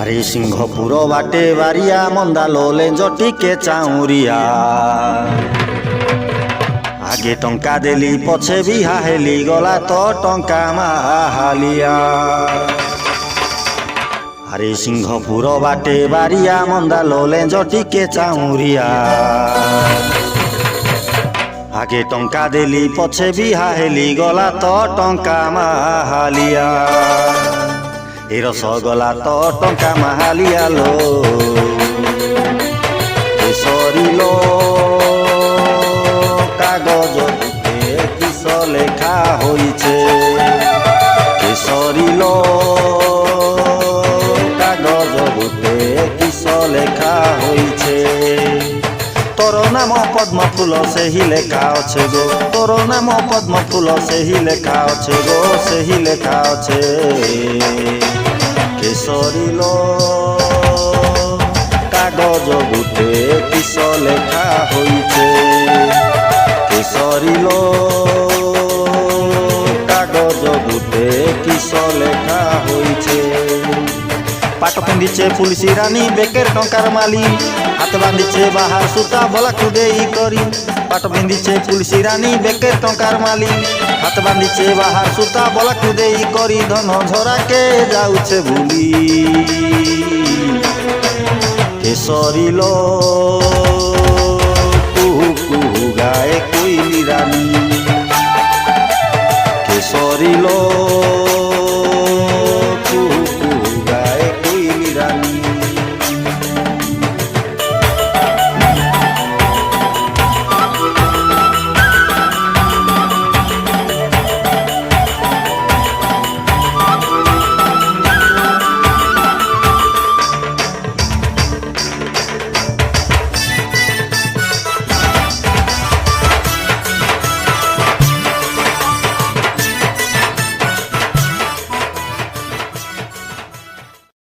ଆରେ ସିଂହପୁର ବାଟେ ବାରିଆ ମନ୍ଦା ଲୋଲେଞ୍ଜ ଟିକେ ଚାଉରିଆ ଆଗେ ଟଙ୍କା ଦେଲି ପଛେ ବିହା ହେଲି ଗଲା ତ ଟଙ୍କା ମାହାଲିଆ। ଆରେ ସିଂହପୁର ବାଟେ ବାରିଆ ମନ୍ଦା ଲୋଲେଞ୍ଜ ଟିକେ ଚାଉରିଆ ଆଗେ ଟଙ୍କା ଦେଲି ପଛେ ବିହା ହେଲି ଗଲା ତ ଟଙ୍କା ମାହାଲିଆ। ଏ ରସଗୋଲା ତ ଟଙ୍କା ମାହାଲିଆ লো কেশরীলো কাগজ কিস লেখা হইছে কেশরীলো কাগজ বুতে কিস লেখা হইছে তোর নাম পদ্ম ফুল সেহি লেখা আছে গো তোর নাম পদ্ম ফুল সেহি লেখা আছে গো সেহি লেখা আছে কেশরীলো কাগজ বুতে কিস লেখা হইছে কেশরীলো কাগজ বুতে কিস লেখা হইছে। পাট পিঁধিছে পুলিশি রানী বেকের টঙ্কার মালি হাত বাঁধিছে বাহার সুতা বলা খুদেই করি পাট পিঁধিছে পুলিশি রানী বেকের টঙ্কার মালি হাত বাঁধিছে বাহার সুতা বলা খুদেই করি ধন ঝরাকে যাউছে ভুলি কেশরীলো কুহু কুহু গায়ে কইলি রানী।